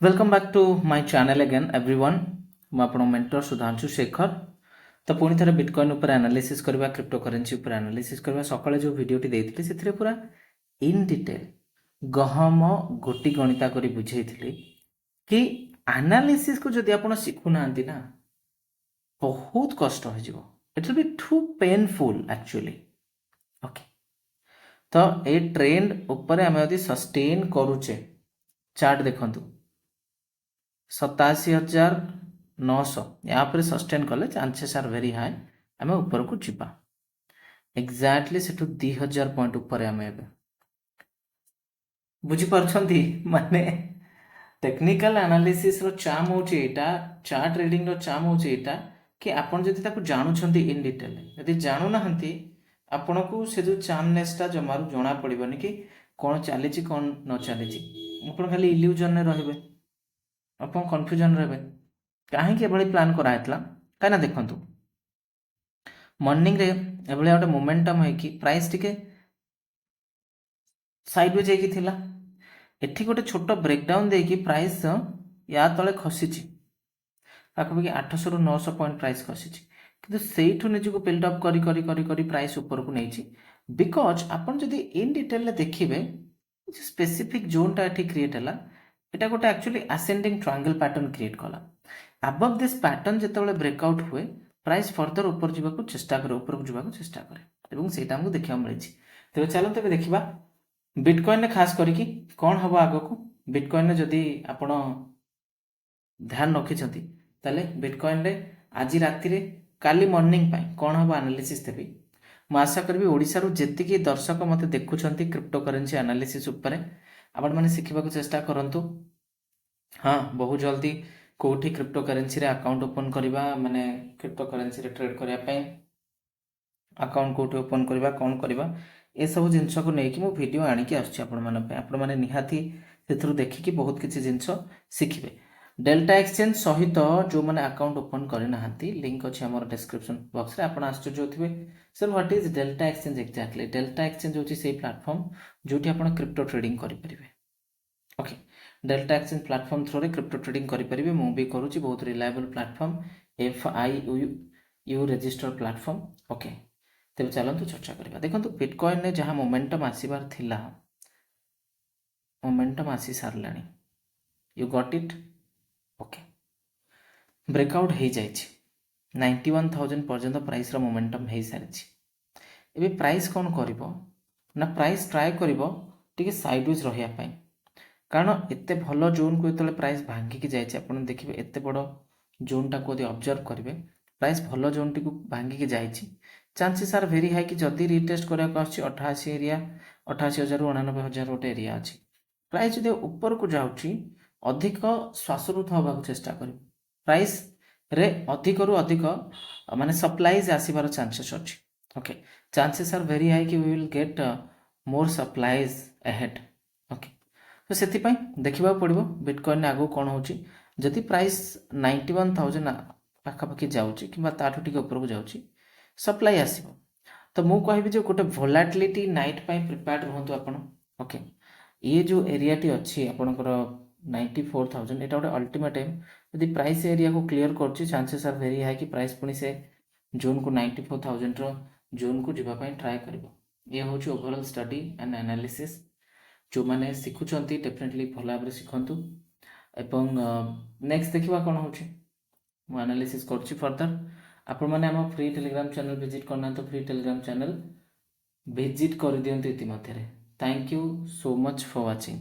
Welcome back to my channel again everyone मु आपण mentor Sudhanshu Shekhar. तो पुणी थे बिटकॉइन उपर एनालिसिस करबा क्रिप्टो करेंसी उपर एनालिसिस करबा सकाळे जो वीडियोटी देइथिले सेथिरे पूरा इन डिटेल गहम गोटी गणिता करी बुझेइथिले कि एनालिसिस को जदि आपण सिखु नांती ना बहुत कष्ट हो जिवो। It will be too painful actually. Okay, तो ए ट्रेंड ऊपर आम यदि सस्टेन करूचे चार्ट देखंतु 87,900 यहाँ पर सस्टेन कले चांसेस आर वेरी हाई आम ऊपर को जीवा एक्जाक्टली से 2000 पॉइंट ऊपर आम ए बुझीपार्टी माने टेक्निकल एनालिसिस रो चाम होची एटा चार्ट रीडिंग रो चाम होची एटा कि आपण जदि ताको जानुछंती इन डिटेल यदि जानु नाहंती आपण को से जो चामनेसटा जमारू जणा पड़िबनी कि कोन चलीची कोन न चलीची आपण खाली इल्यूजन रे रहबे अपन कन्फ्यूजन रहे कहीं प्लान कराइला कहीं देखु मॉर्निंग रे एभली गोटे मोमेंटम है प्राइस टिके साइड जाइला एठी गोटे छोट ब्रेकडाउन देकी प्राइस या तले खसी पाखापाखि 800 ରୁ 900 पॉइंट प्राइस खसी कि से निजक बिल्डअप करी प्राइस ऊपर को नहीं बिकज आपन जदि इन डिटेल देखिए स्पेसिफिक जोनटा ये क्रिएट है এটা গোটে एक्चुअली आसेंडिंग ट्रायंगल पैटर्न क्रिएट कला अबव दिस पैटर्न जिते ब्रेकआउट हुए प्राइस फर्दर ऊपर जावाक चेष्टा करे ऊपर को जावाक चेष्टा करे और सेटा हमको देखा मिली। तेज चलते तेज देखा बिटकॉइन खास करी कौन हम आग को बिटकॉइन जदि आपण ध्यान रखिंट ताले बिटकॉइन आज राति काली मॉर्निंग कौन हम एनालिसिस देवी मु आशा करी ओडिशारू जेतिकी दर्शक मत देखुंत क्रिप्टो करेन्सी एनालिसिस उपरे आपण मैंने शिखा चेष्टा करूँ। हाँ बहुत जल्दी कौटी क्रिप्टो करेन्सी रे अकाउंट ओपन करवा माने क्रिप्टो करेन्सी रे ट्रेड करने अकाउंट कौटी ओपन करवा कौन करवा ए सब जिनस को लेकिन मो वीडियो आणिकी आपण मैंने निहाती से देखिकी बहुत किसी जिनस शिखे। डेल्टा एक्सचेंज सहित जो मैंने अकाउंट ओपन करना लिंक अच्छे आम डिस्क्रिप्शन बॉक्स रे आपण आश्चर्य थे sir what is Delta Exchange exactly Delta Exchange होची से प्लेटफॉर्म जोटी आपण क्रिप्टो ट्रेडिंग करें। Okay, Delta Exchange platform through रे क्रिप्टो ट्रेडिंग करें मु भी करुच्ची बहुत reliable platform FIU registered platform. Okay, तेज चलतु चर्चा करवा देखो बिटकॉइन ने जहाँ मोमेंटम आसबार थिला मोमेंटम आसी सारा you got it. Okay, breakout हो जाए 91,000 पर्यंत प्राइस रो मोमेंटम हो सारी एबे प्राइस कौन करिवो ना प्राइस ट्राए करिवो टिके साइडवेज रहिया पई कारण एते भल जोन को जो प्राइस भांगिकी जाए आप देखिए एत बड़ जोनटा को ऑब्जर्व करेंगे प्राइस भल जोन टी भांगिकी जाए चांसेस आर वेरी हाई कि जदि रिटेस्ट करा 88 एरिया 88,000 ରୁ 99,000 गोटे एरिया अच्छी प्राइस जो ऊपर को जाऊँगी अधिक श्वासरुद्ध हवा चेष्टा कर प्राइस रे अधिक रु अधिक माने सप्लाईज आसबार चांसेस अच्छी। Okay, chances are very high कि we will get more supplies ahead. Okay, तो से देखा पड़ो बिटकॉइन आगू कौन हो जदि प्राइस 91,000 पाखापाखि जाऊँगी कि ऊपर को जाऊँगी सप्लाई आसो तो मु कहि जो गोटे वोलाटिलिटी नाइट प्रिपेयर्ड रुहतु आपण। ओके, ये जो एरियाटी अच्छी आपणकर 94,000 एटा गोटे अल्टीमेट एम यदि प्राइस एरिया को क्लीयर कर चांसेस आर वेरी हाई कि प्राइस पुणी से जोन को 94,000 जोन को जीवाई ट्राए कर ये हूँ ओवरऑल स्टडी एंड एनालिसिस जो मैंने शिखुंट डेफिनेटली भल भाव शिखु एवं नेक्स्ट देखा कौन हो एनालिसिस कर फर्दर आपण मैंने आम फ्री टेलीग्राम चैनल विजिट करना तो फ्री टेलीग्राम चैनल विजिट कर दिंतु इतिमध्य। Thank you so much for watching.